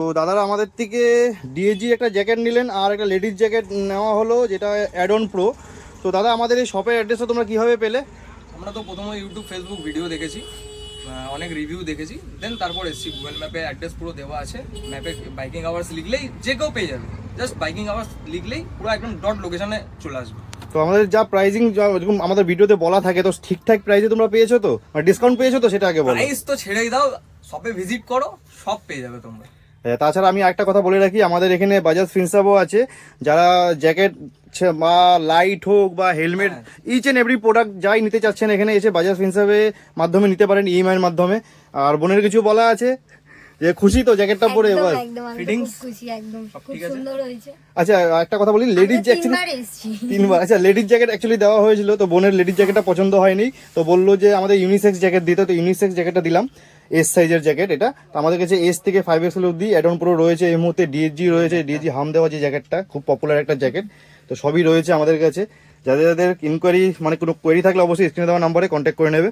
তো দাদারা আমাদের থেকে ডিএজি একটা জ্যাকেট নিলেন আর একটা লেডিস জ্যাকেট নেওয়া হলো, যেটা অ্যাড অন প্রো। তো দাদা আমাদের এই শপের অ্যাড্রেসটা তোমরা কীভাবে পেলে? আমরা তো প্রথমে ইউটিউব ফেসবুক ভিডিও দেখেছি, অনেক রিভিউ দেখেছি, দেন তারপর এসেছি। গুগল ম্যাপে অ্যাড্রেস পুরো দেওয়া আছে, ম্যাপে বাইকিং আওয়ার্স লিখলেই যে কেউ পেয়ে যাবে। জাস্ট বাইকিং আওয়ার্স লিখলেই পুরো একদম ডট লোকেশনে চলে আসবে। তো আমাদের যা প্রাইজিং যেরকম আমাদের ভিডিওতে বলা থাকে, তো ঠিকঠাক প্রাইসে তোমরা পেয়েছো তো, মানে ডিসকাউন্ট পেয়েছো তো, সেটা আগে বলো। প্রাইস তো ছেড়েই দাও, শপে ভিজিট করো, সব পেয়ে যাবে তোমরা। তাছাড়া আমি একটা কথা বলে রাখি, আমাদের এখানে বাজাজ ফিনসাবও আছে। যারা জ্যাকেট বা লাইট হোক বা helmet, each and every product যাই নিতে চাচ্ছেন এখানে এসে বাজাজ ফিনসাবের মাধ্যমে নিতে পারেন, ইএমআই এর মাধ্যমে। আর বোনের কিছু বলা আছে যে খুশি তো জ্যাকেটটা পরে? এবার ফিটিংস খুশি, একদম খুব ঠিক আছে। সুন্দর হয়েছে। আচ্ছা একটা কথা বলি, লেডিস তিনবার এসেছি। তিনবার, আচ্ছা লেডিস জ্যাকেট অ্যাকচুয়ালি দেওয়া হয়েছিল, তো বোনের লেডিস জ্যাকেটটা পছন্দ হয়নি, তো বললো যে আমাদের ইউনিসেক্স জ্যাকেট দিতে, তো ইউনিসেক্স জ্যাকেটটা দিলাম, এস সাইজের জ্যাকেট এটা। তো আমাদের কাছে এস থেকে 5XL অব্দি অ্যাড অন প্রো রয়েছে, এই মুহূর্তে ডিএসজি রয়েছে, ডিএসজি হাম দেওয়া যে জ্যাকেটটা খুব পপুলার একটা জ্যাকেট। তো সবই রয়েছে আমাদের কাছে। যাদের যাদের ইনকোয়ারি মানে কোনো কোয়েরি থাকলে অবশ্যই স্ক্রিনে দেওয়া নাম্বারে কন্ট্যাক্ট করে নেবে।